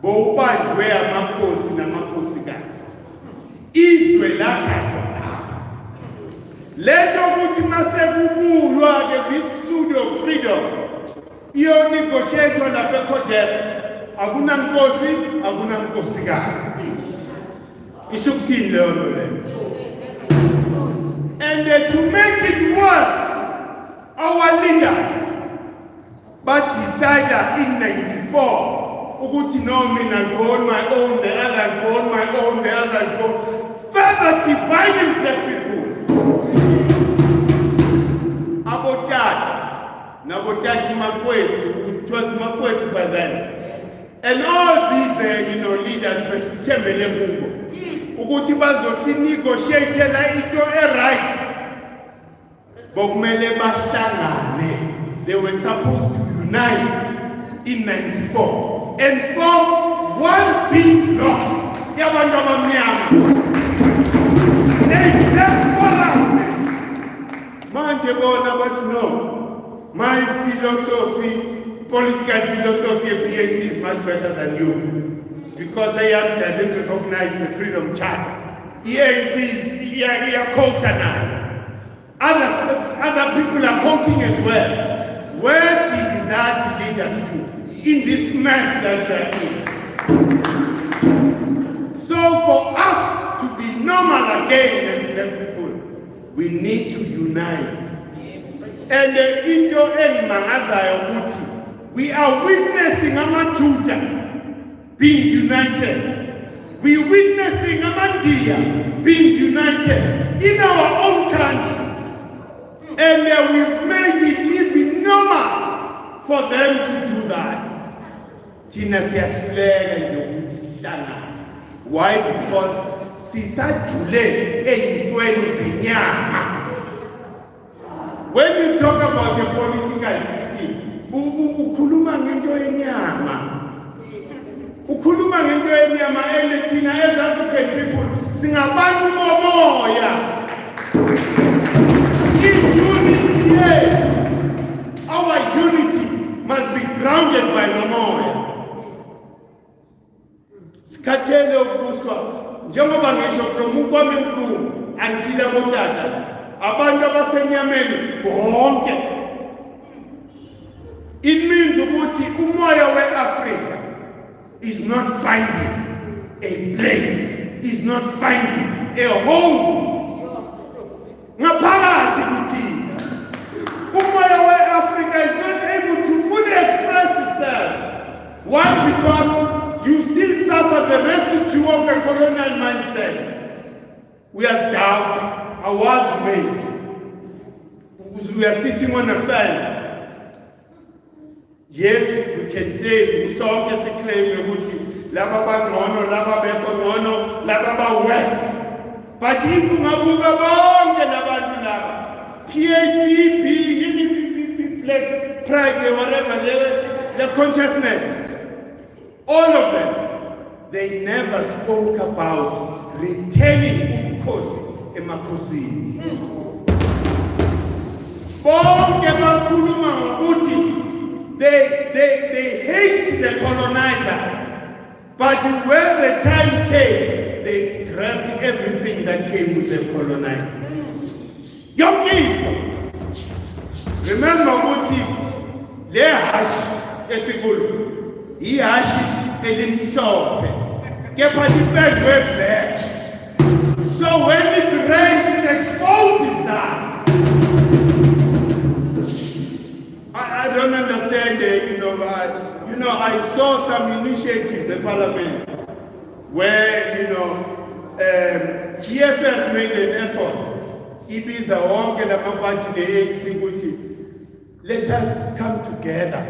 Bowubanjwe amakhosi namakhosikazi. Izwe lathathwa lapha. Lento ukuthi masekubulwa-ke this pseudo freedom iyo-negotiate-wa lapha eCodes, akunankosi, akunankosikazi. Isho ukuthini leyo nto leyo? And to make it worse, our leaders but decided in 94 Uguti, no, mina go on my own, the other go on my own, the other go. Further dividing black people. Abotati Makwetu, it was Makwetu by then. And all these, leaders, Besitembele Mungo. Uguti bazo si negotiate la ito right. Bogmele Bashangane. They were supposed to unite in 94. And form one big block. They just followed me. But no. My philosophy, political philosophy of PhD is much better than you. Because AM doesn't recognize the Freedom Charter. EAC is quoting now. Other people are quoting as well. Where did that lead us to? In this mess that we are in. So for us to be normal again as black people, we need to unite. And we are witnessing Amajuda being united. We are witnessing Amandia being united in our own country. And we've made it even normal for them to do that. Why? Because when you talk about the political system, ukhuluma ngento yenyama. Ukhuluma ngento yenyama, and thina as African people singabantu bomoya. Yes, our unity must be grounded by the moya. Sikhathele ukubuswa njengoba ngisho from ukwami Mkhulu until abotata abantu abasenyameni bonke. It means ukuthi umoya we-Africa is not finding a place, is not finding a home. Ngaphakathi kuthina. Umoya we-Africa is not able to fully express itself. Why? Because you still suffer the residue of a colonial mindset. We are doubting. I was made. We are sitting on a fence. Yes, we can claim. We saw this claim ukuthi laba bangcono, laba bekhono, laba ba west. But if ungabuka bonke labantu laba, PACB, pride, whatever, the consciousness, all of them, they never spoke about returning ubukhosi emakhosini. Bonke bakhuluma ngokuthi they hate the colonizer, but when the time came, they grabbed everything that came with the colonizer. Yonke into. Remember ukuthi le hashi esikulu ihashi elimhlophe kepha lipendwe black. So when it rains, it exposes that. I don't understand I saw some initiatives in Parliament where EFF made an effort. Ibiza wonke lamaphathi ne-ANC ukuthi let us come together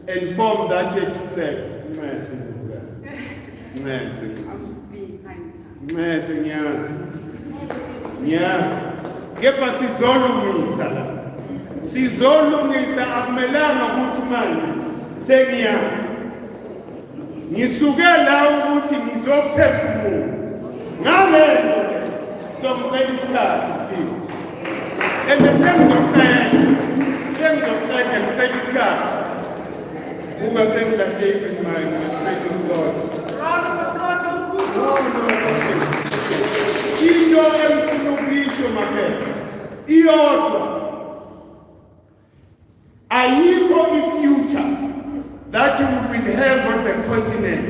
and form that two-thirds. Kepha sizolungisa la. Sizolungisa akumelanga ukuthi manje ngisuke la ukuthi ngizophefumula. Ngale nto sokucela isikhathi please. And the same ngicela isikhathi. Uba sengilahlekile manje praise God. Round of applause for Mkhulu. Into emkhulu ukuyisho makhethe. Iyodwa. Ayikho i-future that we will have on the continent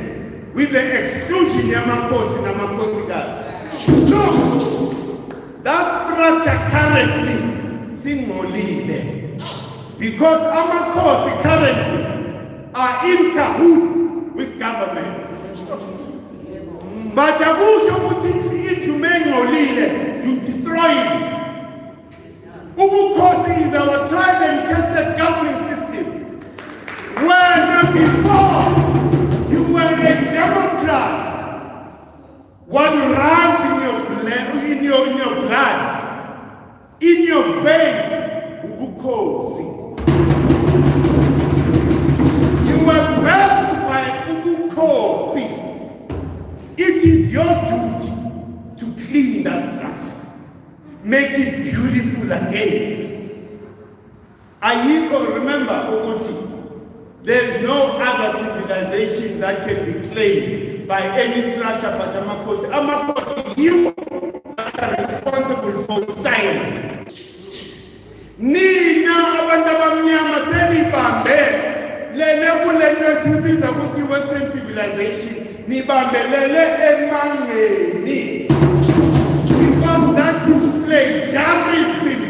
with the exclusion yamakhosi namakhosikazi. Look, that structure currently singcolile because amakhosi currently are in cahoots with government. But akusho ukuthi indlu mengcolile you destroy it. Ubukhosi is our tried and tested governing system. When before you were a Democrat, what runs in your blood, in your veins, ubukhosi. You were blessed by ubukhosi. It is your duty to clean that structure. Make it beautiful again. Remember, Oguti, there's no other civilization that can be claimed by any structure but Amakosi. Amakosi, you are responsible for science. Nina abandabamnyama semibambe lelekulento sibiza ukuthi Western civilization nibambelele emangeni. Because that is plagiarism.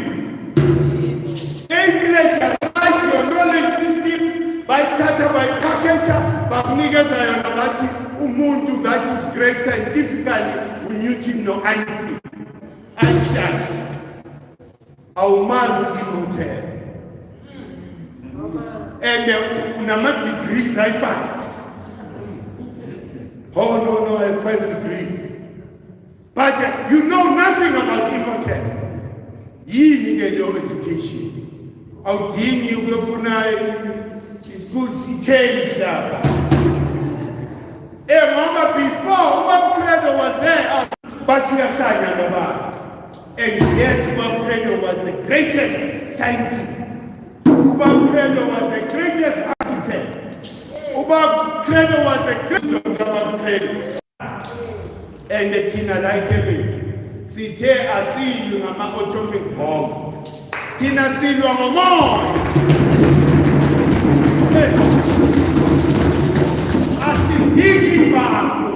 They plagiarize your knowledge system by tata, by packager, by niggas and abati umuntu that is great scientifically unyuti no Einstein. Einstein. Aumazu immortal. And unama degrees I 5. Oh no, I have 5 degrees. But you know nothing about immortal. You need your education. How did you go for schools? He changed that. Before, Bob Credo was there, but you are saying about. And yet, Bob Credo was the greatest scientist. Bob Credo was the greatest architect. Bob Credo was the greatest. Mandela. And the Tina like Kemet. Sithe asilwi ngama-atomic bomb. Tina silwa ngomoya. Asidingi bantu.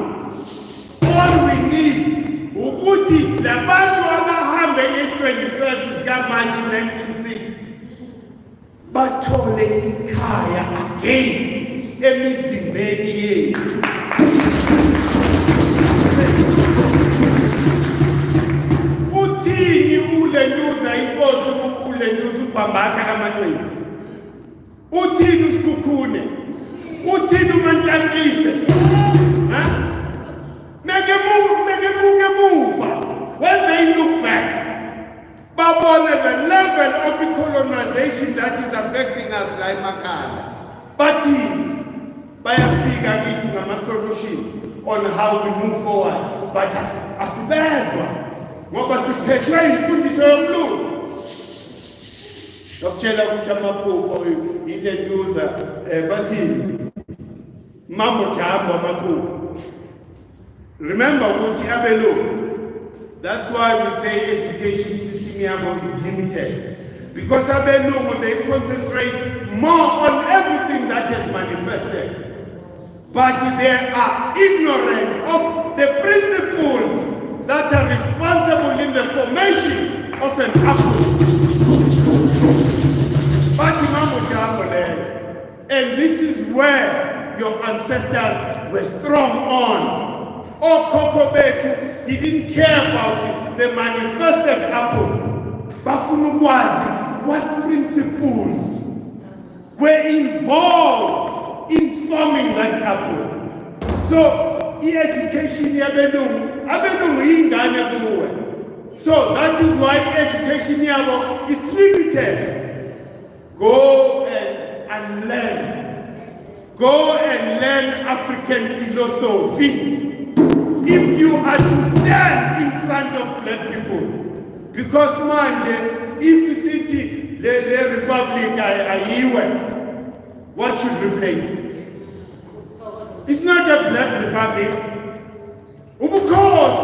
All we need ukuthi labantu abahambe e-21st zikaMarch 1960 bathole ikhaya again emizimbeni yethu. Uthini ulentuza inkosi ulentuza ubhambatha kamanqindi? Uthini usikhukhune? Uthini umantatise? Make a move. When they look back, babone the level of colonization that is affecting us like Makala. But bayafika kithi ngama-solution on how we move forward. But asibezwa ngoba siphethwe imfundiso yomlungu. Dokutshela ukuthi amaphupho ilentuza bathini mambo jambo amaphupho. Remember ukuthi abelungu. That's why we say education system yabo is limited. Because abelungu, they concentrate more on everything that is manifested. But they are ignorant of the principles that are responsible in the formation of an apple. And this is where your ancestors were strong on. Oh, Kokobetu didn't care about the manifested apple. Bafunukwazi, what principles were involved in forming that apple? So, education abelungu ingane kuwe. So that is why education yabo is limited. Go and learn. Go and learn African philosophy. If you are to stand in front of black people, because manje, if you see the Republic what should replace? It's not a black republic. Of course.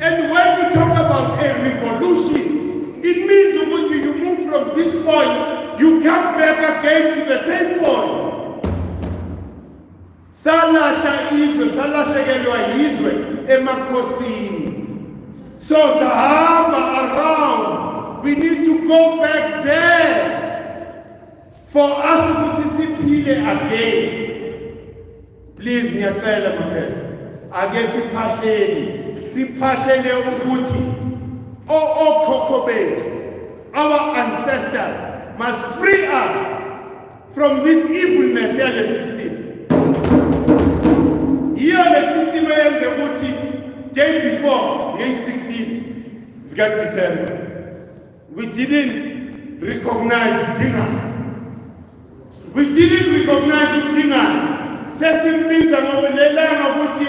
And when you talk about a revolution, it means that you move from this point, you come back again to the same point. Salasha izwe, salashekelwa izwe emakhosini. So sahamba around, we need to go back there for us to siphile again. Please ngiyacela mfethu, ake siphahlele ukuthi okhokho bethu, our ancestors must free us from this evilness yale system. Here the system eyenze ukuthi day before, May 16, it's got December. We didn't recognize dinner. We didn't recognize dinner. Sesimbiza ngokulelanga ukuthi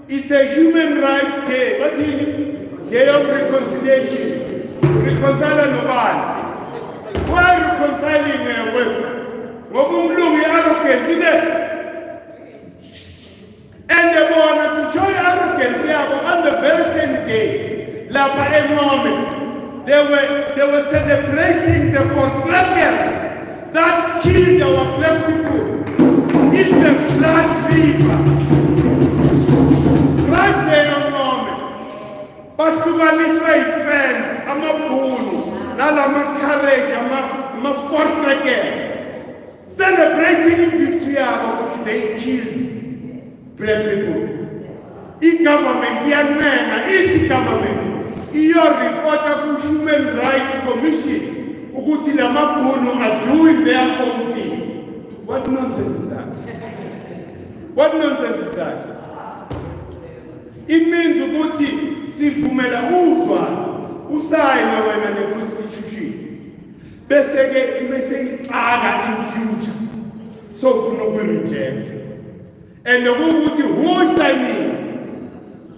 it's a human rights day. What is day of reconciliation? Reconcile nobody. Why reconciling with? Ngobumlungu arrogant today. And they wanted to show you arrogance on the very same day. Lapa enormous. They were celebrating the fortresses that killed our black people in the Blood River. Right there on moment. Basuganiswa ifence, amabhunu, nalama courage, ama fortress. Celebrating victory about they killed black people. I-government yanena, iti government, iyo reporter ku Human Rights Commission, ukuthi lamabhunu are doing their own thing. What nonsense is that? What nonsense is that? It means ukuthi sivumela uzwa, usayine wena ne-constitution. Bese ixaka in future. So ufuna uku-reject. And who is signing?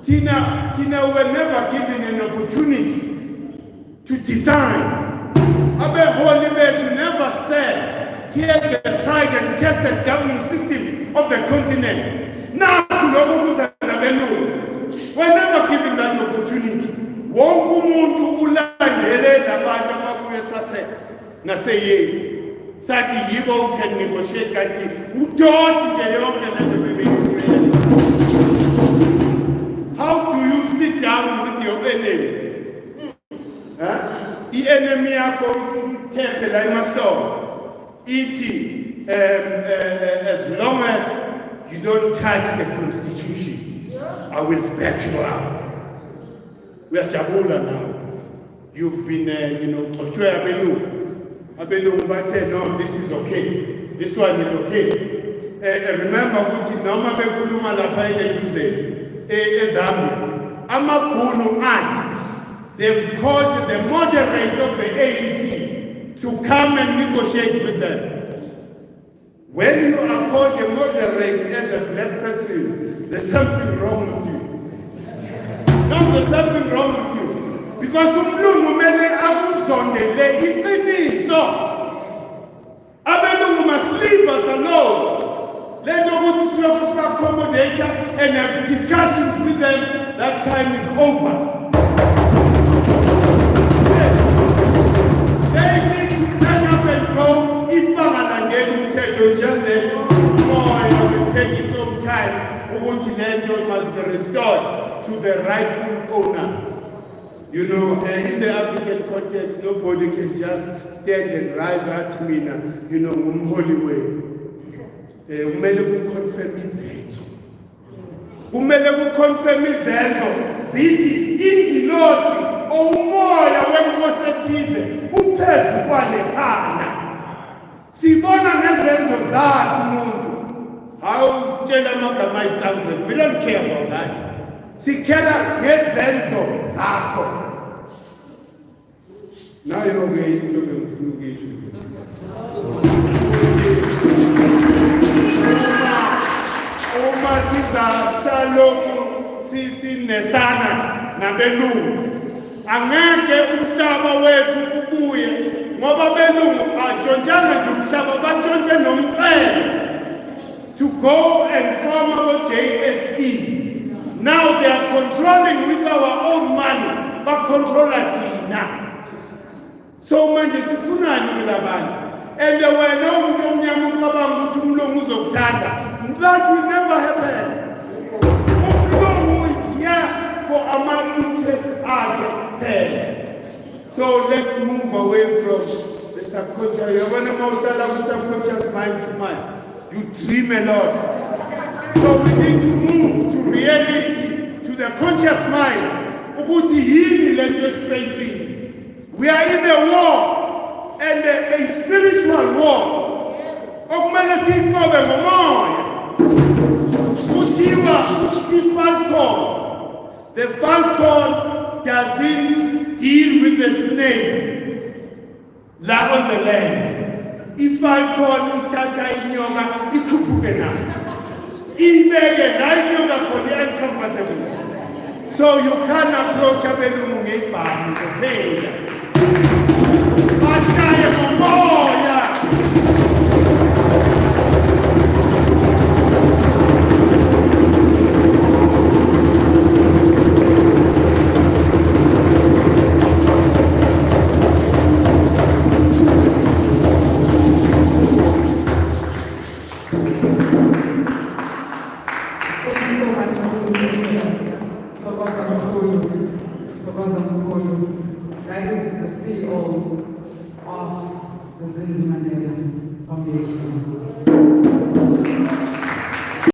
Tina were never given an opportunity to design. Abe Holy Betu never said here's the tried and tested governing system of the continent. Now, we're never given that opportunity. Wonke umuntu ulandele labantu ababuye Sussex naseyeni. Sathi yibo who can negotiate kanti udoti nje yonke lento bebeyiyenza. How do you sit down with your enemy? I-enemy yakho itempe la emahlombe ithi as long as you don't touch the constitution, I will back you up. We are Jabula now. You've been, Abelungu bathe, no, this is okay. This one is okay. Remember, ukuthi noma bekhuluma lapha eZambia, amaBhunu athi, they've called the moderates of the ANC to come and negotiate with them. When you are called a moderate as a black person, there's something wrong with you. No, there's something wrong with you. Because umlungu mele akuzondele iqiniso. Abelungu must leave us alone. Let them go to accommodate and have discussions with them. That time is over. They need to catch up and go. If Bangalangeli Umthetho is just there, it will take its own time. Ukuthi land must be restored to the rightful owners. You know, in the African context, nobody can just stand and rise at me, holy way. Kumele kuconfirm izenzo. Kumele kuconfirm izenzo. Zithi ingilosi umoya wenkosi ethize uphezu kwalekhana. Sibona nezenzo zakhe umuntu. Awutshela amagama ayi-1000. We don't care about that. Sikhela ngezenzo zakho. Now you're going to be flukishi. Uma sizasaloku sisinesana nabelungu. Angeke umhlaba wethu ubuye ngoba belungu ajontshanga nje umhlaba batshontshe nomcebo to go and form our JSE. Now they are controlling with our own money, but control Latina. So manje sifunani kulabani? And wena umuntu omnyama ucabanga ukuthi umlungu uzokuthanda. That will never happen. Umlungu is here for our interests akhe. So let's move away from the subconscious. You're going to with subconscious mind too much. You dream a lot. So we need to move to reality, to the conscious mind. Ukuthi yini lento esifacing. We are in a war, and a spiritual war. Okumele siyinqobe ngomoya. Kuthiwa iFalcon. The Falcon doesn't deal with the snake la on the land. iFalcon ithatha inyoka ikhuphuke nayo. Ibeke la inyoka khona uncomfortable. So you can't approach abelungu ngebhamu ngefeyila. Bashaye ngomoya. That is the CEO of the Mandela Foundation.